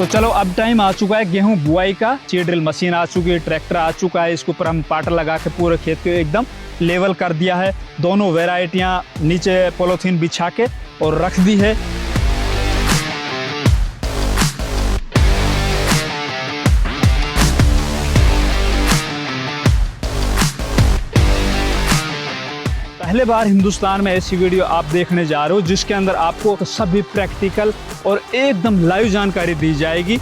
तो चलो अब टाइम आ चुका है गेहूं बुआई का। सीड ड्रिल मशीन आ चुकी है, ट्रैक्टर आ चुका है, इसके ऊपर हम पाटर लगा के पूरे खेत को एकदम लेवल कर दिया है। दोनों वेराइटियां नीचे पॉलीथीन बिछा के और रख दी है। पहले बार हिंदुस्तान में ऐसी वीडियो आप देखने जा रहे हो जिसके अंदर आपको सभी प्रैक्टिकल और एकदम लाइव जानकारी दी जाएगी।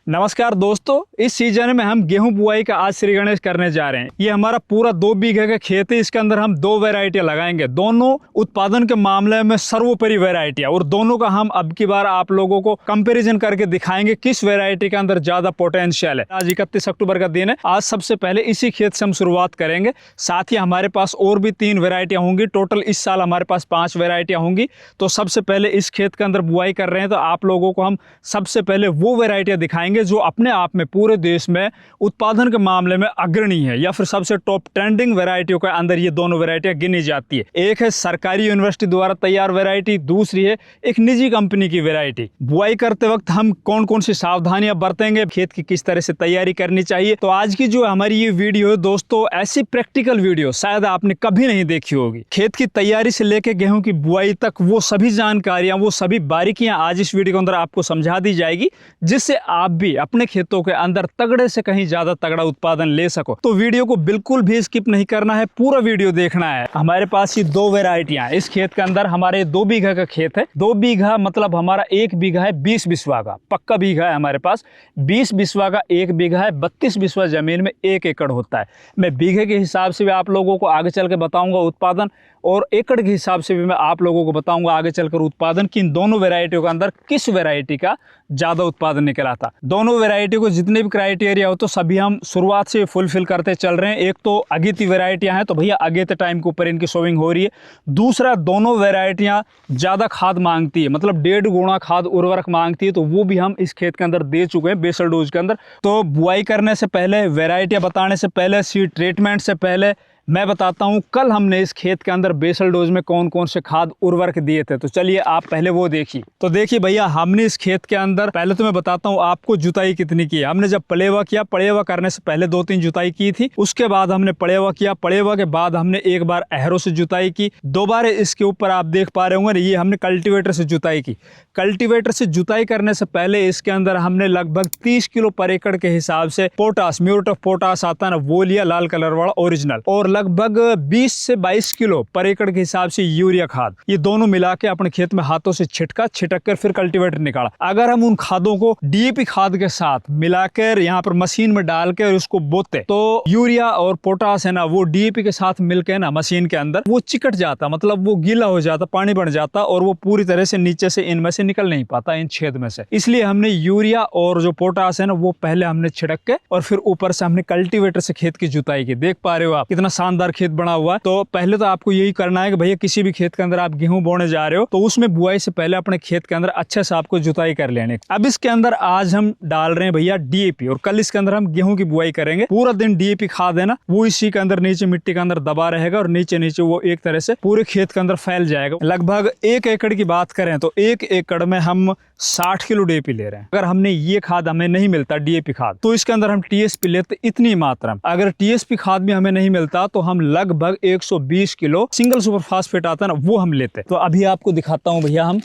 नमस्कार दोस्तों, इस सीजन में हम गेहूं बुआई का आज श्री गणेश करने जा रहे हैं। ये हमारा पूरा 2 बीघे का खेत है। इसके अंदर हम 2 वैरायटियां लगाएंगे, दोनों उत्पादन के मामले में सर्वोपरि वैरायटियां, और दोनों का हम अब की बार आप लोगों को कंपैरिजन करके दिखाएंगे किस वैरायटी के अंदर ज्यादा पोटेंशियल है। आज 31 अक्टूबर का दिन है। आज सबसे पहले इसी खेत से हम शुरुआत करेंगे। साथ ही हमारे पास और भी 3 वैरायटियां होंगी। टोटल इस साल हमारे पास 5 वैरायटियां होंगी। तो सबसे पहले इस खेत के अंदर बुआई कर रहे हैं, तो आप लोगों को हम सबसे पहले वो वैरायटियां दिखाएंगे जो अपने आप में पूरे देश में उत्पादन के मामले में अग्रणी है, या फिर सबसे टॉप ट्रेंडिंग वैरायटियों के अंदर ये दोनों वैरायटियां गिनी जाती है। एक है सरकारी यूनिवर्सिटी द्वारा तैयार वैरायटी, दूसरी है एक निजी कंपनी की वैरायटी। बुआई करते वक्त हम कौन कौन सी सावधानियां बरतेंगे, खेत की किस तरह से तैयारी करनी चाहिए। तो आज की जो हमारी ये वीडियो है दोस्तों, ऐसी प्रैक्टिकल वीडियो शायद आपने कभी नहीं देखी होगी। खेत की तैयारी से लेकर गेहूं की बुआई तक वो सभी जानकारियां, वो सभी बारीकियां आज इस वीडियो के अंदर आपको समझा दी जाएगी, जिससे आप भी अपने खेतों के अंदर तगड़े से कहीं ज्यादा तगड़ा उत्पादन ले सको। तो वीडियो को बिल्कुल भी स्किप नहीं करना है, पूरा वीडियो देखना है। हमारे पास ये 2 वैरायटियां इस खेत के अंदर। हमारे 2 बीघा का खेत है। 2 बीघा मतलब हमारा 1 बीघा है 20 बिस्वा का, पक्का बीघा है हमारे पास। 20 बिस्वा का 1 बीघा है। 32 बिस्वा जमीन में 1 एकड़ होता है। मैं बीघे के हिसाब से भी आप लोगों को आगे चल के बताऊंगा उत्पादन, और एकड़ के हिसाब से भी मैं आप लोगों को बताऊंगा आगे चलकर उत्पादन कि इन दोनों वैरायटियों के अंदर किस वैरायटी का ज्यादा उत्पादन निकला था। दोनों वैरायटी को जितने भी क्राइटेरिया हो तो सभी हम शुरुआत से फुलफिल करते चल रहे हैं। एक तो अगेती वैरायटियां हैं, तो भैया अगेते टाइम के ऊपर इनकी शोविंग हो रही है। दूसरा, दोनों वैरायटियां ज्यादा खाद मांगती है, मतलब 1.5 गुना खाद उर्वरक मांगती है, तो वो भी हम इस खेत के अंदर दे चुके हैं बेसल डोज के अंदर। तो बुआई करने से पहले, वैरायटियां बताने से पहले, सीड ट्रीटमेंट से पहले मैं बताता हूं कल हमने इस खेत के अंदर बेसल डोज में कौन कौन से खाद उर्वरक दिए थे। तो चलिए आप पहले वो देखिए। तो देखिए भैया, हमने इस खेत के अंदर, पहले तो मैं बताता हूं आपको जुताई कितनी की है। हमने जब पलेवा किया, पलेवा करने से पहले 2-3 जुताई की थी। उसके बाद हमने पलेवा किया, पलेवा के बाद हमने एक बार अहरों से जुताई की। दोबारा इसके ऊपर आप देख पा रहे होंगे, ये हमने कल्टीवेटर से जुताई की। कल्टीवेटर से जुताई करने से पहले इसके अंदर हमने लगभग 30 किलो पर एकड़ के हिसाब से पोटास, म्यूरेट ऑफ पोटास आता है ना, वो लिया, लाल कलर वाला ओरिजिनल, और लगभग 20 से 22 किलो पर एकड़ के हिसाब से यूरिया खाद। ये दोनों मिला के अपने खेत में हाथों से छिटक कर फिर कल्टीवेटर निकाला। अगर हम उन खादों को डीएपी खाद के साथ मिलाकर यहाँ पर मशीन में डाल के उसको बोते, तो यूरिया और पोटास है ना, वो डीएपी के साथ मिलकर ना मशीन के अंदर वो चिकट जाता, मतलब वो गीला हो जाता, पानी बन जाता, और वो पूरी तरह से नीचे से इनमें से निकल नहीं पाता, इन छेद में से। इसलिए हमने यूरिया और जो पोटास है ना, वो पहले हमने छिड़क के और फिर ऊपर से हमने कल्टीवेटर से खेत की जुताई की। देख पा रहे हो आप कितना शानदार खेत बना हुआ है। तो पहले तो आपको यही करना है कि भैया किसी भी खेत के अंदर आप गेहूं बोने जा रहे हो तो उसमें बुआई से पहले अपने खेत के अंदर अच्छे से आपको जुताई कर लेने। अब इसके अंदर आज हम डाल रहे हैं भैया डीएपी, और कल इसके अंदर हम गेहूं की बुआई करेंगे। पूरा दिन डीएपी खाद है ना, वो इसी के अंदर नीचे मिट्टी के अंदर दबा रहेगा, और नीचे नीचे वो एक तरह से पूरे खेत के अंदर फैल जाएगा। लगभग 1 एकड़ की बात करें तो 1 एकड़ में हम 60 किलो डीएपी ले रहे हैं। अगर हमने ये खाद हमें नहीं मिलता डीएपी खाद, तो इसके अंदर हम टीएसपी लेते इतनी मात्रा में। अगर टीएसपी खाद भी हमें नहीं मिलता तो हम लगभग 120 किलो सिंगल सुपर फास्फेट आता है ना, वो हम लेते। तो अभी आपको दिखाता हूं भैया, हम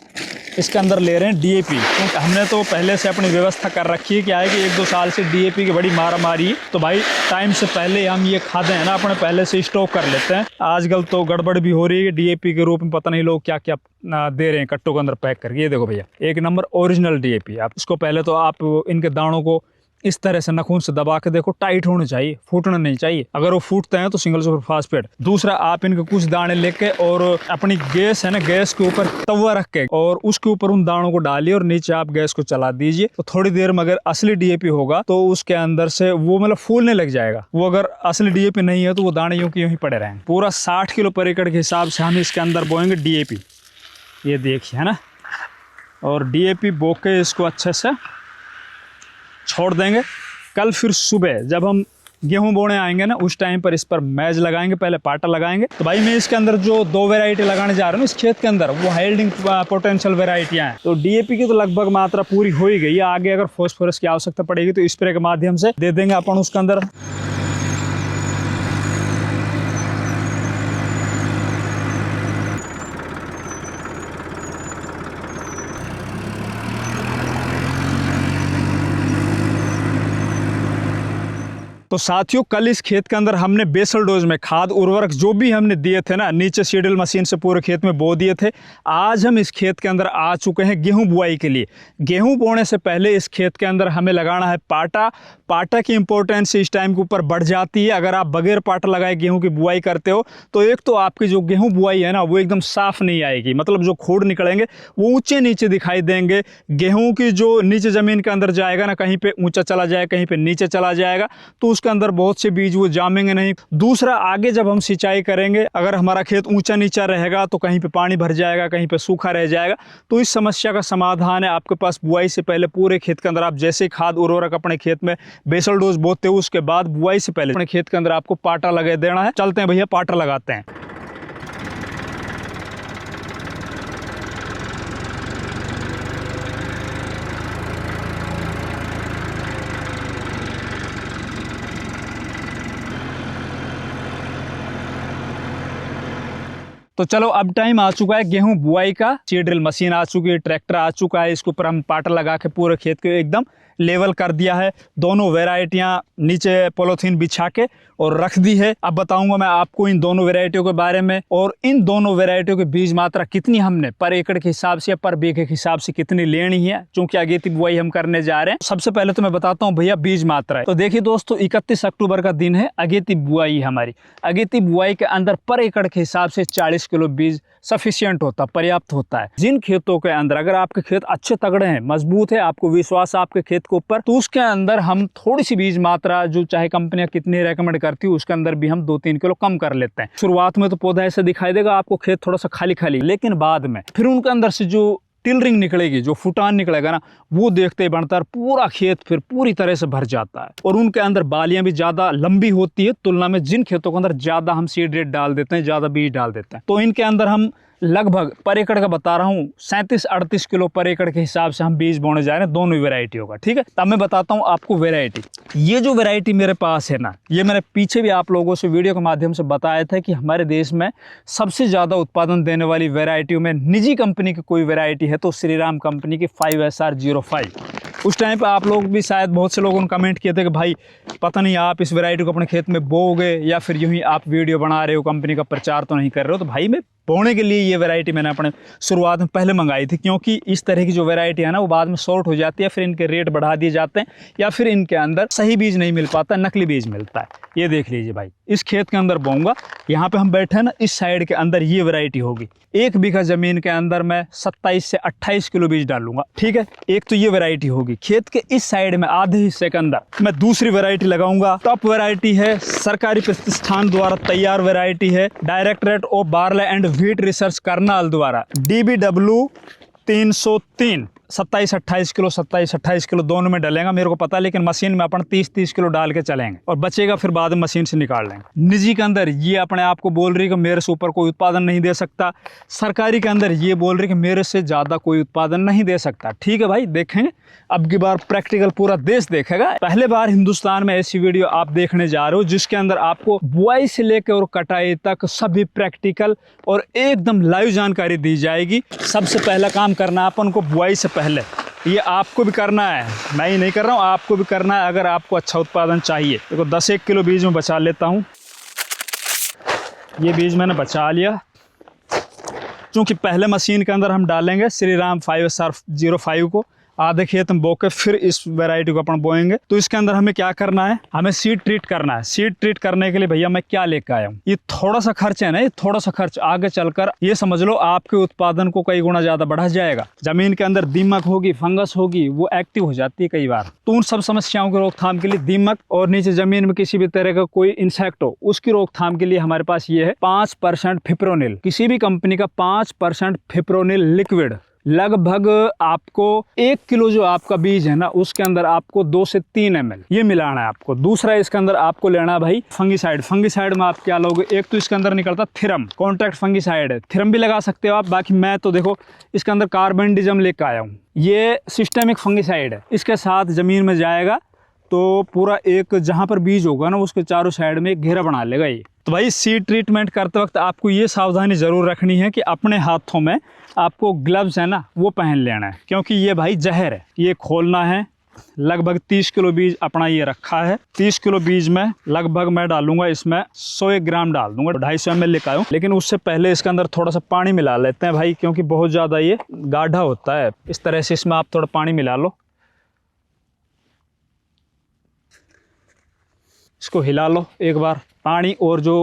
इसके अंदर ले रहे हैं डीएपी, क्योंकि हमने तो पहले से अपनी व्यवस्था कर रखी है। क्या है कि 1-2 साल से डीएपी की बड़ी मारा मारी है, तो भाई टाइम से पहले हम ये खादें है ना अपने पहले से स्टॉक कर लेते हैं। आजकल तो गड़बड़ भी हो रही है डीएपी के रूप में, पता नहीं लोग क्या क्या दे रहे हैं कट्टों के अंदर पैक करके। ये देखो भैया, 1 नंबर ओरिजिनल डीएपी। आप इसको पहले तो आप इनके दानों को इस तरह से नखून से दबा के देखो, टाइट होने चाहिए, फूटना नहीं चाहिए। अगर वो फूटते हैं तो सिंगल सुपर फास्फेट। दूसरा, आप इनके कुछ दाने लेके और अपनी गैस है ना, गैस के ऊपर तवा रख के और उसके ऊपर उन दानों को डालिए और नीचे आप गैस को चला दीजिए। तो थोड़ी देर में अगर असली डीएपी होगा तो उसके अंदर से वो मतलब फूलने लग जाएगा। वो अगर असली डीएपी नहीं है तो वो दाने यूं की यूं ही पड़े रहेंगे। पूरा 60 किलो पर एकड़ के हिसाब से हम इसके अंदर बोएंगे डीएपी। ये देखिए है ना, और डीएपी बो के इसको अच्छे से छोड़ देंगे। कल फिर सुबह जब हम गेहूं बोने आएंगे ना, उस टाइम पर इस पर मैज लगाएंगे, पहले पाटा लगाएंगे। तो भाई मैं इसके अंदर जो 2 वेराइटी लगाने जा रहा हूँ इस खेत के अंदर, वो हाइल्डिंग पोटेंशियल वेराइटियां हैं। तो डीएपी की तो लगभग मात्रा पूरी हो ही गई है। आगे अगर फास्फोरस की आवश्यकता पड़ेगी तो स्प्रे के माध्यम से दे देंगे अपन उसके अंदर। तो साथियों, कल इस खेत के अंदर हमने बेसल डोज में खाद उर्वरक जो भी हमने दिए थे ना, नीचे सीडल मशीन से पूरे खेत में बो दिए थे। आज हम इस खेत के अंदर आ चुके हैं गेहूं बुआई के लिए। गेहूं बोने से पहले इस खेत के अंदर हमें लगाना है पाटा। पाटा की इंपॉर्टेंस इस टाइम के ऊपर बढ़ जाती है। अगर आप बगैर पाटा लगाए गेहूं की बुआई करते हो तो एक तो आपकी जो गेहूं बुआई है ना वो एकदम साफ नहीं आएगी, मतलब जो खोड़ निकलेंगे वो ऊंचे नीचे दिखाई देंगे। गेहूं की जो नीचे जमीन के अंदर जाएगा ना, कहीं पे ऊंचा चला जाएगा, कहीं पे नीचे चला जाएगा, तो उसके अंदर बहुत से बीज वो जामेंगे नहीं। दूसरा, आगे जब हम सिंचाई करेंगे, अगर हमारा खेत ऊंचा नीचा रहेगा तो कहीं पे पानी भर जाएगा, कहीं पे सूखा रह जाएगा। तो इस समस्या का समाधान है आपके पास बुआई से पहले पूरे खेत के अंदर आप जैसे खाद उर्वरक अपने खेत में बेसल डोज बोते हो, उसके बाद बुआई से पहले अपने खेत के अंदर आपको पाटा लगा देना है। चलते हैं भैया, पाटा लगाते हैं। तो चलो, अब टाइम आ चुका है गेहूं बुआई का। सीड ड्रिल मशीन आ चुकी है, ट्रैक्टर आ चुका है, इसके ऊपर हम पाटा लगा के पूरे खेत को एकदम लेवल कर दिया है। दोनों वेराइटियां नीचे पॉलीथीन बिछा के और रख दी है। अब बताऊंगा मैं आपको इन दोनों वेराइटियों के बारे में, और इन दोनों वेराइटियों की बीज मात्रा कितनी हमने पर एकड़ के हिसाब से या पर बीघे के हिसाब से कितनी लेनी है, क्योंकि अगेती बुआई हम करने जा रहे हैं। सबसे पहले तो मैं बताता हूँ भैया बीज मात्रा। तो देखिए दोस्तों, 31 अक्टूबर का दिन है, अगेती बुआई हमारी। अगेती बुआई के अंदर पर एकड़ के हिसाब से 40 किलो बीज सफिशियंट होता, पर्याप्त होता है। जिन खेतों के अंदर अगर आपके खेत अच्छे तगड़े हैं, मजबूत है, आपको विश्वास है आपके खेत के ऊपर, तो उसके अंदर हम थोड़ी सी बीज मात्रा, जो चाहे कंपनियां कितनी रेकमेंड करती है, उसके अंदर भी हम 2-3 किलो कम कर लेते हैं। शुरुआत में तो पौधा ऐसे दिखाई देगा आपको खेत थोड़ा सा खाली खाली, लेकिन बाद में फिर उनके अंदर से जो टिलरिंग निकलेगी, जो फुटान निकलेगा ना, वो देखते ही बनता है, पूरा खेत फिर पूरी तरह से भर जाता है। और उनके अंदर बालियां भी ज्यादा लंबी होती है तुलना में जिन खेतों के अंदर ज्यादा हम सीड रेट डाल देते हैं, ज्यादा बीज डाल देते हैं। तो इनके अंदर हम लगभग पर एकड़ का बता रहा हूँ 37-38 किलो पर एकड़ के हिसाब से हम बीज बोने जा रहे हैं दोनों वेराइटियों का। ठीक है, तब मैं बताता हूँ आपको वेराइटी। ये जो वेराइटी मेरे पास है ना, ये मैंने पीछे भी आप लोगों से वीडियो के माध्यम से बताया था कि हमारे देश में सबसे ज्यादा उत्पादन देने वाली वेराइटियों में निजी कंपनी की कोई वेराइटी है तो श्रीराम कंपनी की 5SR05। उस टाइम पे आप लोग भी शायद बहुत से लोगों ने कमेंट किए थे कि भाई पता नहीं आप इस वैरायटी को अपने खेत में बोओगे या फिर यूं ही आप वीडियो बना रहे हो, कंपनी का प्रचार तो नहीं कर रहे हो। तो भाई मैं बोने के लिए ये वैरायटी मैंने अपने शुरुआत में पहले मंगाई थी, क्योंकि इस तरह की जो वैरायटी है ना वो बाद में शॉर्ट हो जाती है, फिर इनके रेट बढ़ा दिए जाते हैं या फिर इनके अंदर सही बीज नहीं मिल पाता, नकली बीज मिलता है। ये देख लीजिए भाई, इस खेत के अंदर बोऊंगा, यहाँ पे हम बैठे हैं ना, इस साइड के अंदर ये वैरायटी होगी। 1 बीघा जमीन के अंदर मैं 27 से 28 किलो बीज डालूंगा। ठीक है, एक तो ये वैरायटी होगी। खेत के इस साइड में आधे हिस्से के अंदर मैं दूसरी वैरायटी लगाऊंगा। टॉप वैरायटी है, सरकारी प्रतिष्ठान द्वारा तैयार वैरायटी है, directorate of barley and wheat research Karnal द्वारा DBW 303। 27-28 किलो 27-28 किलो दोनों में डलेगा, मेरे को पता है, लेकिन मशीन में अपन 30-30 किलो डाल के चलेंगे और बचेगा फिर बाद में मशीन से निकाल लेंगे। निजी के अंदर ये अपने आप को बोल रही है कि मेरे से ऊपर कोई उत्पादन नहीं दे सकता, सरकारी के अंदर ये बोल रही है कि मेरे से ज़्यादा कोई उत्पादन नहीं दे सकता। ठीक है भाई, देखेंगे अब की बार प्रैक्टिकल पूरा देश देखेगा। पहले बार हिंदुस्तान में ऐसी वीडियो आप देखने जा रहे हो जिसके अंदर आपको बुआई से लेकर और कटाई तक सभी प्रैक्टिकल और एकदम लाइव जानकारी दी जाएगी। सबसे पहला काम करना अपन को बुआई से पहले, ये आपको भी करना है, मैं ही नहीं कर रहा हूँ, आपको भी करना है अगर आपको अच्छा उत्पादन चाहिए। देखो 10-1 किलो बीज में बचा लेता हूँ। ये बीज मैंने बचा लिया, क्योंकि पहले मशीन के अंदर हम डालेंगे श्रीराम 5SR05 को, आधे खेत में बो के फिर इस वैरायटी को अपन बोएंगे। तो इसके अंदर हमें क्या करना है, हमें सीड ट्रीट करना है। सीड ट्रीट करने के लिए भैया मैं क्या लेकर आया हूँ, ये थोड़ा सा खर्च है ना, ये थोड़ा सा खर्च आगे चलकर ये समझ लो आपके उत्पादन को कई गुना ज्यादा बढ़ा जाएगा। जमीन के अंदर दीमक होगी, फंगस होगी, वो एक्टिव हो जाती है कई बार, तो उन सब समस्याओं की रोकथाम के लिए दीमक और नीचे जमीन में किसी भी तरह का कोई इंसेक्ट हो उसकी रोकथाम के लिए हमारे पास ये है 5% फिप्रोनिल, किसी भी कंपनी का 5% फिप्रोनिल लिक्विड लगभग आपको 1 किलो जो आपका बीज है ना, उसके अंदर आपको 2 से 3 ml ये मिलाना है आपको। दूसरा इसके अंदर आपको लेना है भाई फंगिसाइड। फंगिसाइड में आप क्या लोगे, एक तो इसके अंदर निकलता थिरम, कॉन्ट्रैक्ट फंगिसाइड है, थिरम भी लगा सकते हो आप। बाकी मैं तो देखो इसके अंदर कार्बेंडिज्म लेकर आया हूँ, ये सिस्टेमिक फंगिसाइड है। इसके साथ ज़मीन में जाएगा तो पूरा एक जहाँ पर बीज होगा ना उसके चारों साइड में एक घेरा बना लेगा ये। तो भाई सीड ट्रीटमेंट करते वक्त आपको ये सावधानी ज़रूर रखनी है कि अपने हाथों में आपको ग्लव्स है ना वो पहन लेना है, क्योंकि ये भाई जहर है। ये खोलना है। लगभग 30 किलो बीज अपना ये रखा है। 30 किलो बीज में लगभग मैं डालूंगा इसमें 100 ग्राम डाल दूंगा, 250 ml लेकर आऊँ। लेकिन उससे पहले इसके अंदर थोड़ा सा पानी मिला लेते हैं भाई, क्योंकि बहुत ज़्यादा ये गाढ़ा होता है। इस तरह से इसमें आप थोड़ा पानी मिला लो, इसको हिला लो एक बार। पानी और जो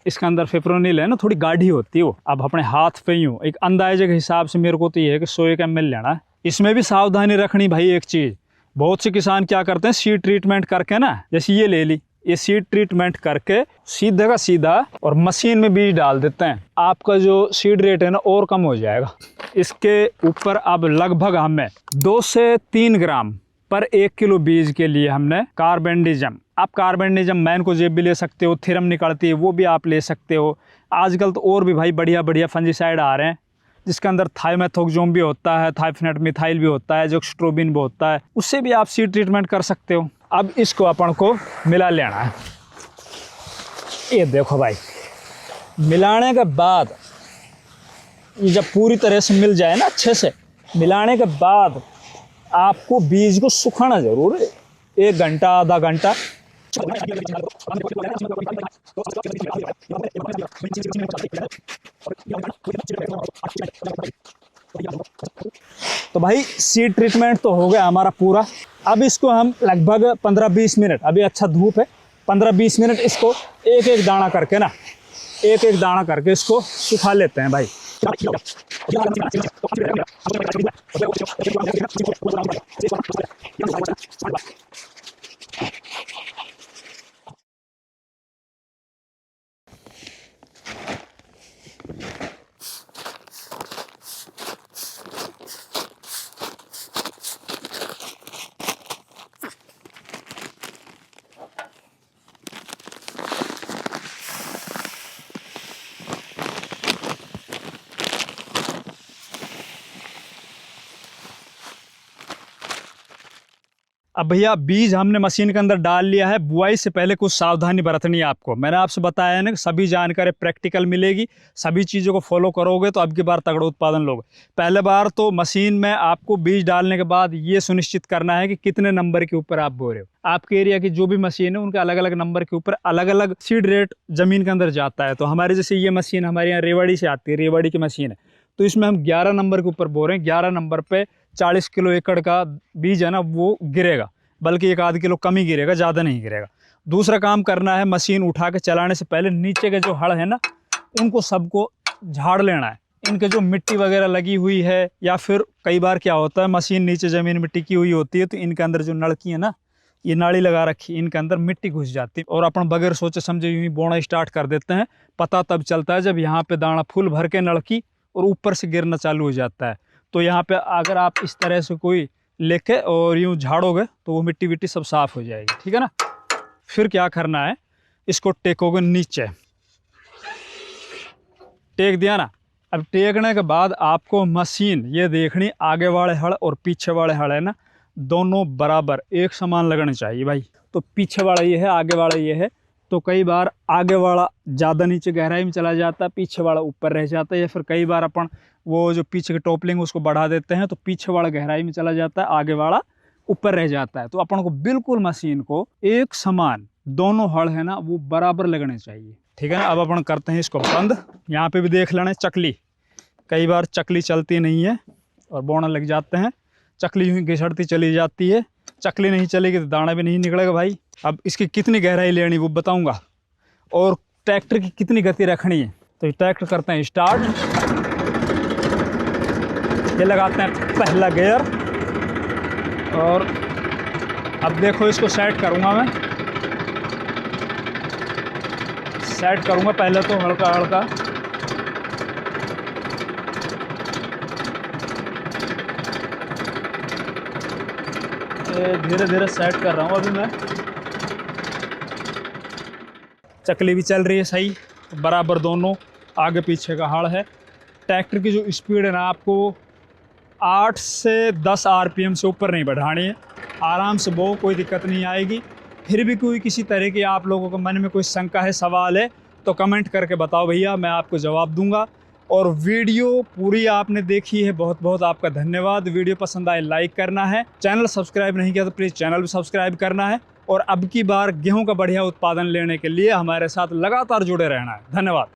इसके अंदर फिप्रोनिल है ना, थोड़ी गाढ़ी होती है वो। अब अपने हाथ पे यूँ एक अंदाजे के हिसाब से मेरे को तो ये है कि 100 ml लेना है। इसमें भी सावधानी रखनी भाई एक चीज़, बहुत से किसान क्या करते हैं सीड ट्रीटमेंट करके ना, जैसे ये ले ली, ये सीड ट्रीटमेंट करके सीधा का सीधा और मशीन में बीज डाल देते हैं। आपका जो सीड रेट है ना और कम हो जाएगा। इसके ऊपर अब लगभग हमें 2 से 3 ग्राम पर 1 किलो बीज के लिए हमने कार्बेंडिज्म, आप कार्बेंडिज्म मैनकोजेब भी ले सकते हो, थिरम निकलती है वो भी आप ले सकते हो। आजकल तो और भी भाई बढ़िया बढ़िया फंजीसाइड आ रहे हैं, जिसके अंदर थाइमेथोक्सोम भी होता है, थाइफनेट मिथाइल भी होता है, जोक्स्ट्रोबिन भी होता है, उससे भी आप सीड ट्रीटमेंट कर सकते हो। अब इसको अपन को मिला लेना है। ये देखो भाई, मिलाने के बाद ये जब पूरी तरह से मिल जाए ना अच्छे से, मिलाने के बाद आपको बीज को सुखाना जरूर है, 1 घंटा आधा घंटा। तो भाई सीड ट्रीटमेंट तो हो गया हमारा पूरा। अब इसको हम लगभग 15-20 मिनट, अभी अच्छा धूप है, 15-20 मिनट इसको एक एक दाना करके ना, एक एक दाना करके इसको सुखा लेते हैं भाई। अब भैया बीज हमने मशीन के अंदर डाल लिया है। बुआई से पहले कुछ सावधानी बरतनी है आपको। मैंने आपसे बताया है ना कि सभी जानकारी प्रैक्टिकल मिलेगी, सभी चीज़ों को फॉलो करोगे तो अब की बार तगड़ा उत्पादन लोगे। पहले बार तो मशीन में आपको बीज डालने के बाद ये सुनिश्चित करना है कि कितने नंबर के ऊपर आप बो रहे हो। आपके एरिया की जो भी मशीन है उनके अलग अलग नंबर के ऊपर अलग अलग सीड रेट ज़मीन के अंदर जाता है। तो हमारे जैसे ये मशीन हमारे यहाँ रेवाड़ी से आती है, रेवाड़ी की मशीन है, तो इसमें हम 11 नंबर के ऊपर बो रहे हैं। 11 नंबर पे 40 किलो एकड़ का बीज है ना वो गिरेगा, बल्कि 1 आध किलो कम ही गिरेगा, ज़्यादा नहीं गिरेगा। दूसरा काम करना है, मशीन उठा के चलाने से पहले नीचे के जो हड़ है ना उनको सबको झाड़ लेना है। इनके जो मिट्टी वगैरह लगी हुई है, या फिर कई बार क्या होता है मशीन नीचे ज़मीन में टिकी हुई होती है तो इनके अंदर जो नलकी है ना, ये नाली लगा रखी, इनके अंदर मिट्टी घुस जाती है और अपन बगैर सोचे समझे यूँ ही बोना स्टार्ट कर देते हैं। पता तब चलता है जब यहाँ पे दाना फुल भर के नलकी और ऊपर से गिरना चालू हो जाता है। तो यहाँ पे अगर आप इस तरह से कोई लेके और यूँ झाड़ोगे तो वो मिट्टी विट्टी सब साफ हो जाएगी, ठीक है ना। फिर क्या करना है, इसको टेकोगे नीचे, टेक दिया ना। अब टेकने के बाद आपको मशीन ये देखनी, आगे वाले हड़ और पीछे वाले हड़ है ना दोनों बराबर एक समान लगने चाहिए भाई। तो पीछे वाला ये है, आगे वाला ये है, तो कई बार आगे वाला ज़्यादा नीचे गहराई में चला जाता है, पीछे वाला ऊपर रह जाता है, या फिर कई बार अपन वो जो पीछे की टोपलिंग उसको बढ़ा देते हैं तो पीछे वाला गहराई में चला जाता है, आगे वाला ऊपर रह जाता है। तो अपन को बिल्कुल मशीन को एक समान दोनों हड़ है ना वो बराबर लगने चाहिए, ठीक है ना। अब अपन करते हैं इसको बंद। यहाँ पे भी देख लेना चकली, कई बार चकली चलती नहीं है और बोना लग जाते हैं, चकली यूँ घिसड़ती चली जाती है। चकली नहीं चलेगी तो दाना भी नहीं निकलेगा भाई। अब इसकी कितनी गहराई लेनी वो बताऊंगा, और ट्रैक्टर की कितनी गति रखनी है। तो ट्रैक्टर करते हैं स्टार्ट, ये लगाते हैं पहला गियर, और अब देखो इसको सेट करूंगा मैं, सेट करूंगा पहले तो हल्का हल्का, ये धीरे धीरे सेट कर रहा हूँ अभी मैं। चकली भी चल रही है सही बराबर, दोनों आगे पीछे का हड़ है। ट्रैक्टर की जो स्पीड है ना, आपको 8 से 10 आरपीएम से ऊपर नहीं बढ़ानी है। आराम से वो कोई दिक्कत नहीं आएगी। फिर भी कोई किसी तरह की आप लोगों के मन में कोई शंका है, सवाल है, तो कमेंट करके बताओ भैया, मैं आपको जवाब दूंगा। और वीडियो पूरी आपने देखी है, बहुत बहुत आपका धन्यवाद। वीडियो पसंद आए लाइक करना है, चैनल सब्सक्राइब नहीं किया तो प्लीज़ चैनल भी सब्सक्राइब करना है। और अब की बार गेहूं का बढ़िया उत्पादन लेने के लिए हमारे साथ लगातार जुड़े रहना है। धन्यवाद।